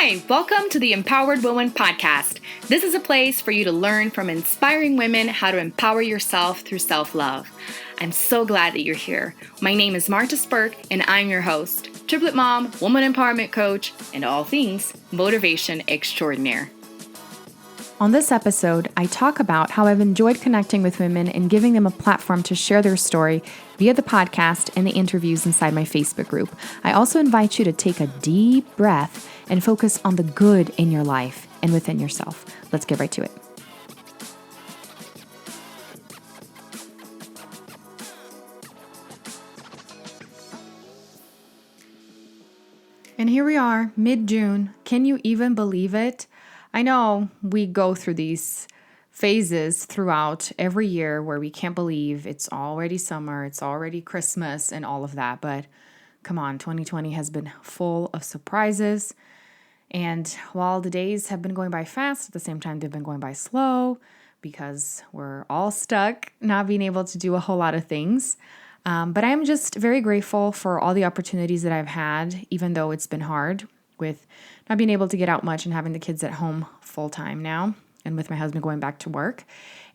Hi, welcome to the Empowered Woman Podcast. This is a place for you to learn from inspiring women how to empower yourself through self-love. I'm so glad that you're here. My name is Marta Spurk, and I'm your host, triplet mom, woman empowerment coach, and all things motivation extraordinaire. On this episode, I talk about how I've enjoyed connecting with women and giving them a platform to share their story via the podcast and the interviews inside my Facebook group. I also invite you to take a deep breath and focus on the good in your life and within yourself. Let's get right to it. And here we are, mid-June. Can you even believe it? I know we go through these phases throughout every year where we can't believe it's already summer, it's already Christmas and all of that. But come on, 2020 has been full of surprises. And while the days have been going by fast, at the same time, they've been going by slow because we're all stuck, not being able to do a whole lot of things. But I'm just very grateful for all the opportunities that I've had, even though it's been hard with not being able to get out much and having the kids at home full time now, and with my husband going back to work.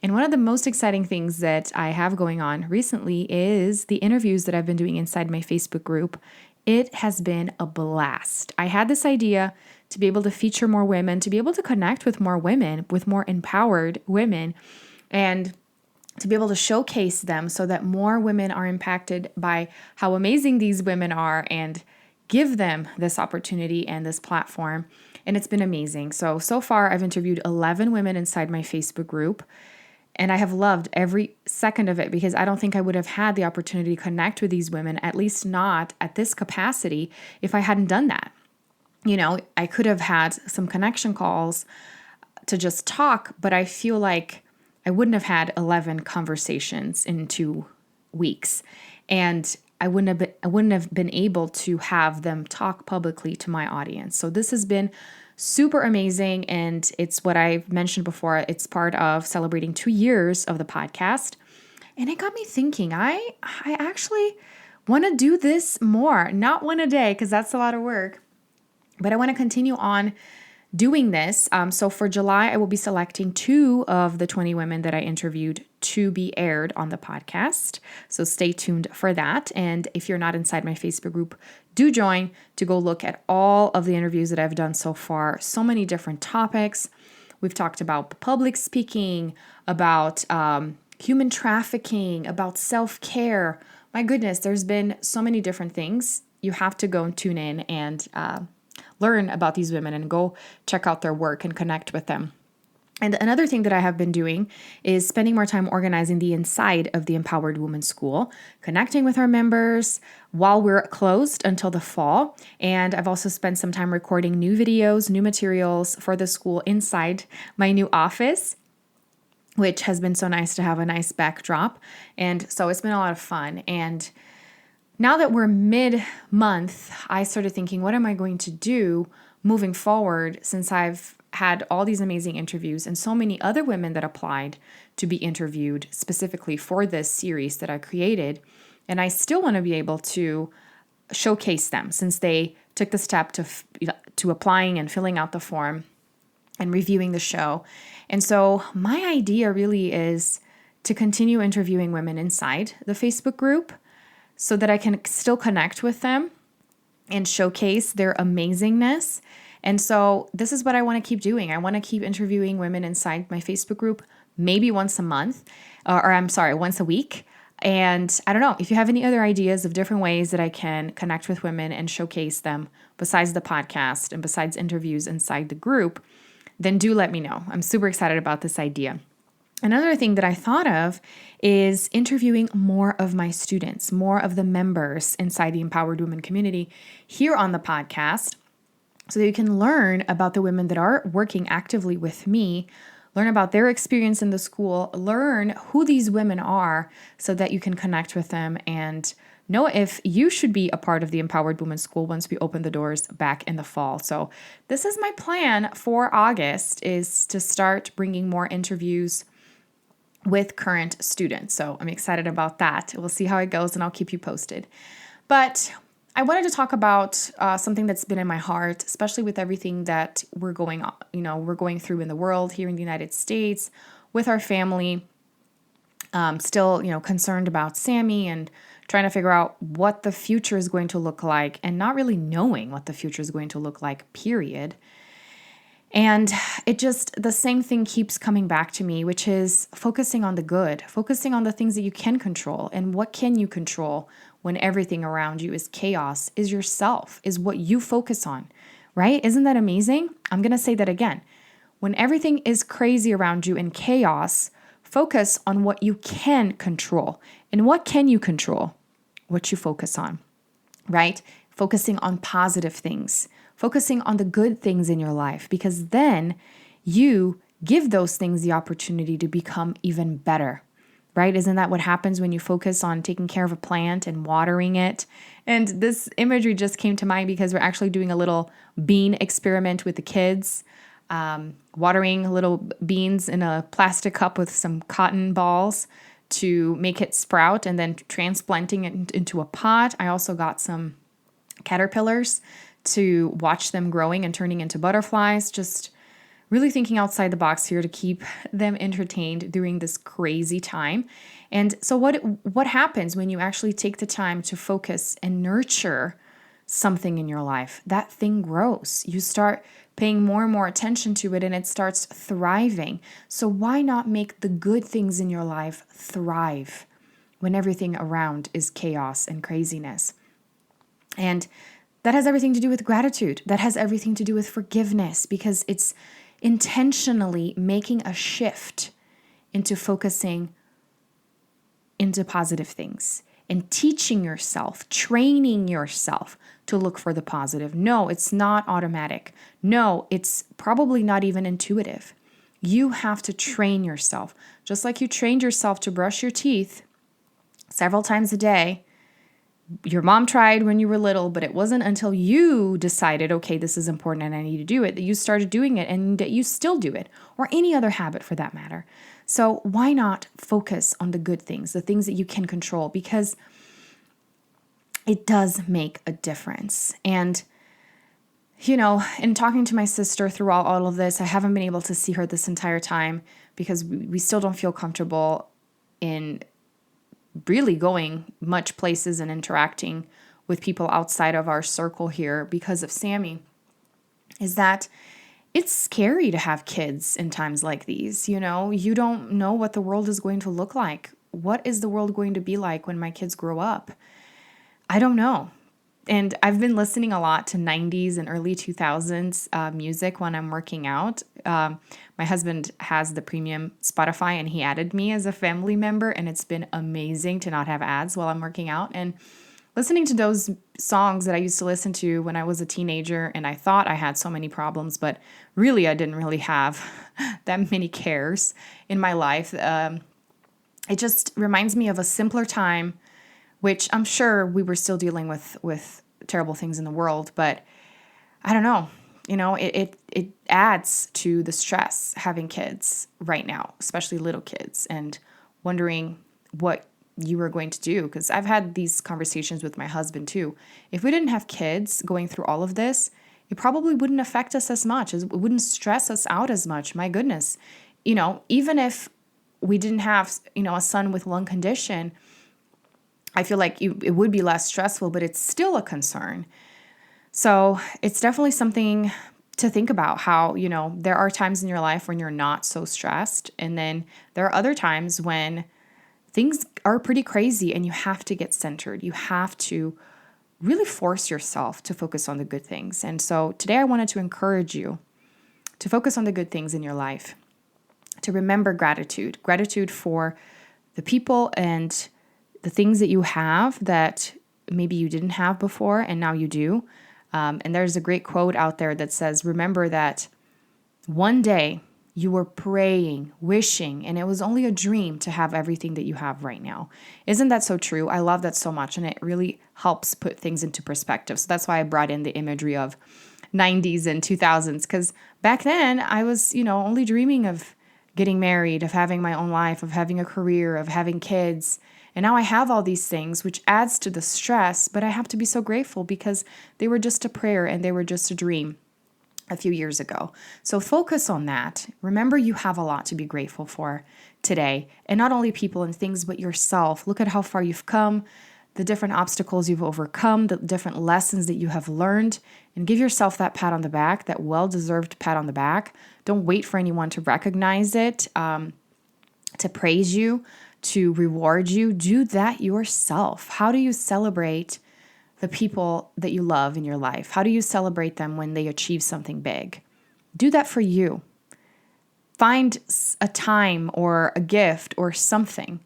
And one of the most exciting things that I have going on recently is the interviews that I've been doing inside my Facebook group. It has been a blast. I had this idea to be able to feature more women, to be able to connect with more women, with more empowered women, and to be able to showcase them so that more women are impacted by how amazing these women are and give them this opportunity and this platform. And it's been amazing. So far I've interviewed 11 women inside my Facebook group, and I have loved every second of it because I don't think I would have had the opportunity to connect with these women, at least not at this capacity, if I hadn't done that. You know, I could have had some connection calls to just talk, but I feel like I wouldn't have had 11 conversations in 2 weeks. And I wouldn't have been able to have them talk publicly to my audience. So this has been super amazing, and it's what I mentioned before. It's part of celebrating 2 years of the podcast, and it got me thinking. I actually want to do this more, not one a day because that's a lot of work, but I want to continue on doing this. So for July, I will be selecting 2 of the 20 women that I interviewed to be aired on the podcast. So stay tuned for that. And if you're not inside my Facebook group, do join to go look at all of the interviews that I've done so far. So many different topics. We've talked about public speaking, about human trafficking, about self-care. My goodness, there's been so many different things. You have to go and tune in and learn about these women and go check out their work and connect with them. And another thing that I have been doing is spending more time organizing the inside of the Empowered Woman School, connecting with our members while we're closed until the fall. And I've also spent some time recording new videos, new materials for the school inside my new office, which has been so nice to have a nice backdrop. And so it's been a lot of fun. And now that we're mid-month, I started thinking, what am I going to do moving forward since I've had all these amazing interviews and so many other women that applied to be interviewed specifically for this series that I created. And I still want to be able to showcase them since they took the step to applying and filling out the form and reviewing the show. And so my idea really is to continue interviewing women inside the Facebook group so that I can still connect with them and showcase their amazingness. And so this is what I want to keep doing. I want to keep interviewing women inside my Facebook group, maybe once a month, once a week. And I don't know, if you have any other ideas of different ways that I can connect with women and showcase them besides the podcast and besides interviews inside the group, then do let me know. I'm super excited about this idea. Another thing that I thought of is interviewing more of my students, more of the members inside the Empowered Women community here on the podcast, so that you can learn about the women that are working actively with me, learn about their experience in the school, learn who these women are so that you can connect with them and know if you should be a part of the Empowered Women School once we open the doors back in the fall. So this is my plan for August, is to start bringing more interviews with current students. So I'm excited about that. We'll see how it goes and I'll keep you posted. But I wanted to talk about something that's been in my heart, especially with everything that we're going through in the world here in the United States with our family. Still, concerned about Sammy and trying to figure out what the future is going to look like and not really knowing what the future is going to look like, period. And the same thing keeps coming back to me, which is focusing on the good, focusing on the things that you can control. And what can you control when everything around you is chaos, is yourself, is what you focus on, right? Isn't that amazing? I'm going to say that again. When everything is crazy around you and chaos, focus on what you can control. And what can you control? What you focus on, right? Focusing on positive things, focusing on the good things in your life, because then you give those things the opportunity to become even better, right? Isn't that what happens when you focus on taking care of a plant and watering it? And this imagery just came to mind because we're actually doing a little bean experiment with the kids. Watering little beans in a plastic cup with some cotton balls to make it sprout and then transplanting it into a pot. I also got some caterpillars to watch them growing and turning into butterflies. Just really thinking outside the box here to keep them entertained during this crazy time. And so what happens when you actually take the time to focus and nurture something in your life? That thing grows. You start paying more and more attention to it and it starts thriving. So why not make the good things in your life thrive when everything around is chaos and craziness? And that has everything to do with gratitude. That has everything to do with forgiveness, because it's intentionally making a shift into focusing into positive things and teaching yourself, training yourself to look for the positive. No, it's not automatic. No, it's probably not even intuitive. You have to train yourself. Just like you trained yourself to brush your teeth several times a day. Your mom tried when you were little, but it wasn't until you decided, okay, this is important and I need to do it, that you started doing it and that you still do it, or any other habit for that matter. So why not focus on the good things, the things that you can control? Because it does make a difference. And, in talking to my sister throughout all of this, I haven't been able to see her this entire time because we still don't feel comfortable in really going much places and interacting with people outside of our circle here because of Sammy, is that it's scary to have kids in times like these. You don't know what the world is going to look like. What is the world going to be like when my kids grow up? I don't know. And I've been listening a lot to 90s and early 2000s music when I'm working out. My husband has the premium Spotify and he added me as a family member, and it's been amazing to not have ads while I'm working out. And listening to those songs that I used to listen to when I was a teenager, and I thought I had so many problems, but really I didn't really have that many cares in my life. It just reminds me of a simpler time, which I'm sure we were still dealing with terrible things in the world, but I don't know. It adds to the stress having kids right now, especially little kids, and wondering what you were going to do. Because I've had these conversations with my husband too. If we didn't have kids going through all of this, it probably wouldn't affect us as much. It wouldn't stress us out as much. My goodness. Even if we didn't have, a son with lung condition, I feel like it would be less stressful, but it's still a concern. So it's definitely something to think about how, there are times in your life when you're not so stressed. And then there are other times when things are pretty crazy and you have to get centered. You have to really force yourself to focus on the good things. And so today I wanted to encourage you to focus on the good things in your life, to remember gratitude for the people and the things that you have that maybe you didn't have before and now you do. And there's a great quote out there that says, remember that one day you were praying, wishing, and it was only a dream to have everything that you have right now. Isn't that so true? I love that so much, and it really helps put things into perspective. So that's why I brought in the imagery of 90s and 2000s, because back then I was, only dreaming of getting married, of having my own life, of having a career, of having kids. And now I have all these things, which adds to the stress, but I have to be so grateful because they were just a prayer and they were just a dream a few years ago. So focus on that. Remember, you have a lot to be grateful for today, and not only people and things, but yourself. Look at how far you've come, the different obstacles you've overcome, the different lessons that you have learned, and give yourself that pat on the back, that well-deserved pat on the back. Don't wait for anyone to recognize it, to praise you, to reward you. Do that yourself. How do you celebrate the people that you love in your life? How do you celebrate them when they achieve something big? Do that for you. Find a time or a gift or something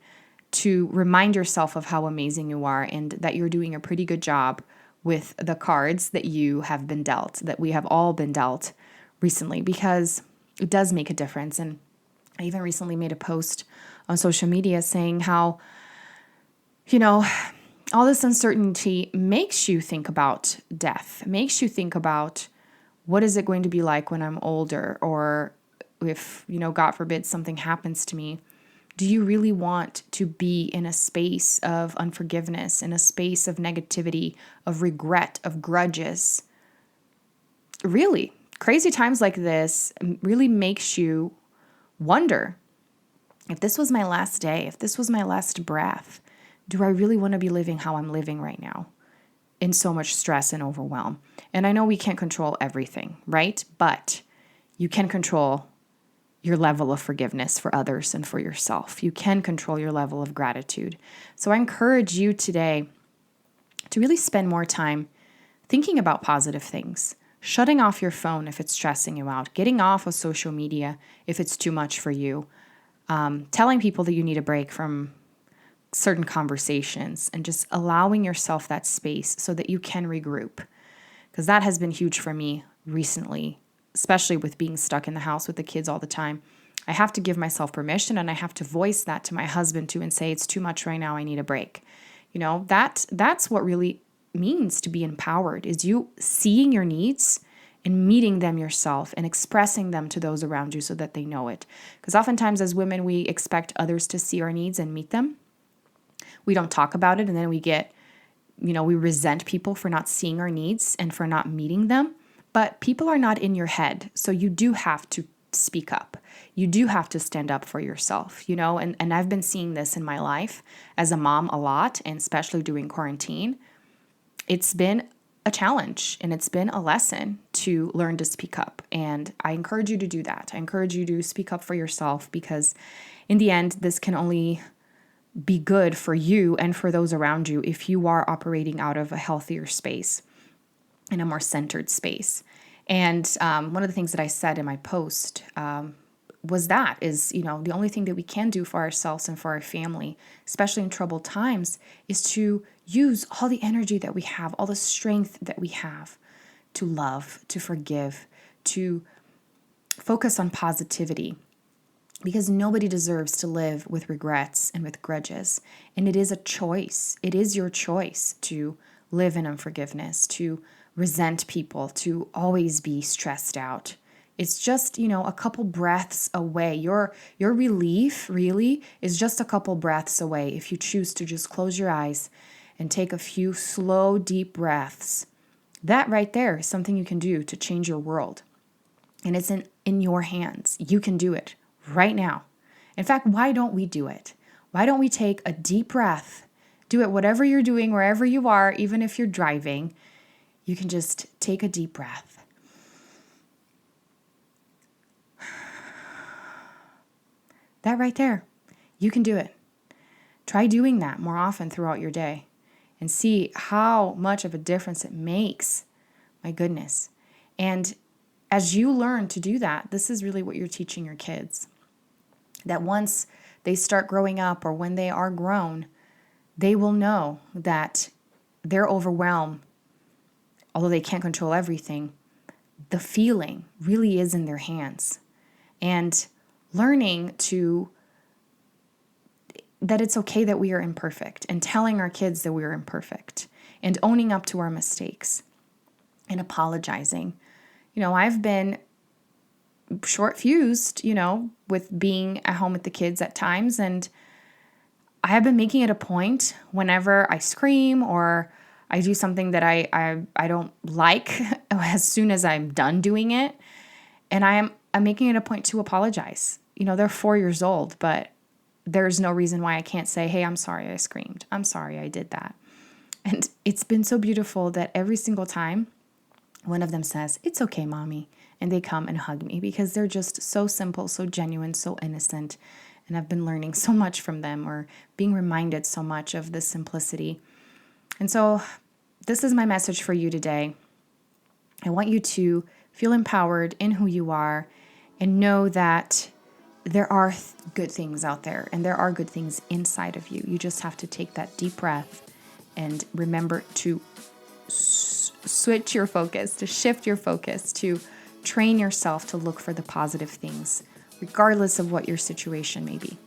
to remind yourself of how amazing you are and that you're doing a pretty good job with the cards that you have been dealt, that we have all been dealt recently, because it does make a difference. And I even recently made a post on social media saying how, all this uncertainty makes you think about death, makes you think about what is it going to be like when I'm older, or if, God forbid, something happens to me. Do you really want to be in a space of unforgiveness, in a space of negativity, of regret, of grudges? Really, crazy times like this really makes you wonder, if this was my last day, if this was my last breath, do I really want to be living how I'm living right now, in so much stress and overwhelm? And I know we can't control everything, right? But you can control your level of forgiveness for others and for yourself. You can control your level of gratitude. So I encourage you today to really spend more time thinking about positive things, shutting off your phone if it's stressing you out, getting off of social media if it's too much for you, telling people that you need a break from certain conversations, and just allowing yourself that space so that you can regroup. Because that has been huge for me recently, especially with being stuck in the house with the kids all the time. I have to give myself permission, and I have to voice that to my husband too and say, it's too much right now, I need a break. That's what really means to be empowered, is you seeing your needs and meeting them yourself and expressing them to those around you so that they know it. Because oftentimes as women, we expect others to see our needs and meet them. We don't talk about it, and then we get, we resent people for not seeing our needs and for not meeting them. But people are not in your head, so you do have to speak up. You do have to stand up for yourself, and I've been seeing this in my life as a mom a lot, and especially during quarantine. It's been a challenge, and it's been a lesson to learn to speak up. And I encourage you to do that. I encourage you to speak up for yourself, because in the end, this can only be good for you and for those around you if you are operating out of a healthier space, in a more centered space. And one of the things that I said in my post was the only thing that we can do for ourselves and for our family, especially in troubled times, is to use all the energy that we have, all the strength that we have to love, to forgive, to focus on positivity. Because nobody deserves to live with regrets and with grudges. And it is a choice. It is your choice to live in unforgiveness, to resent people, to always be stressed out. It's just, a couple breaths away. Your relief really is just a couple breaths away if you choose to just close your eyes and take a few slow, deep breaths. That right there is something you can do to change your world. And it's in your hands. You can do it right now. In fact, why don't we do it? Why don't we take a deep breath? Do it whatever you're doing, wherever you are, even if you're driving. You can just take a deep breath. That right there, you can do it. Try doing that more often throughout your day and see how much of a difference it makes. My goodness. And as you learn to do that, this is really what you're teaching your kids. That once they start growing up, or when they are grown, they will know that their overwhelm, although they can't control everything, the feeling really is in their hands. And learning that it's okay that we are imperfect, and telling our kids that we are imperfect, and owning up to our mistakes and apologizing. I've been short fused, with being at home with the kids at times. And I have been making it a point whenever I scream or I do something that I don't like as soon as I'm done doing it. And I'm making it a point to apologize. They're 4 years old, but there's no reason why I can't say, hey, I'm sorry I screamed. I'm sorry I did that. And it's been so beautiful that every single time one of them says, it's okay, mommy. And they come and hug me because they're just so simple, so genuine, so innocent. And I've been learning so much from them or being reminded so much of this simplicity. And so this is my message for you today. I want you to feel empowered in who you are and know that there are good things out there and there are good things inside of you. You just have to take that deep breath and remember to switch your focus, to shift your focus, to train yourself to look for the positive things, regardless of what your situation may be.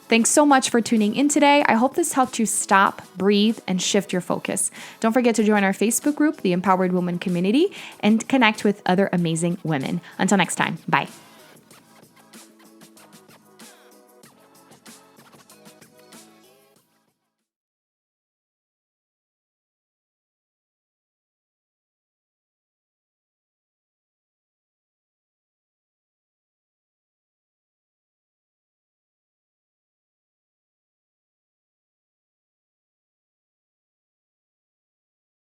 Thanks so much for tuning in today. I hope this helped you stop, breathe, and shift your focus. Don't forget to join our Facebook group, the Empowered Woman Community, and connect with other amazing women. Until next time, bye.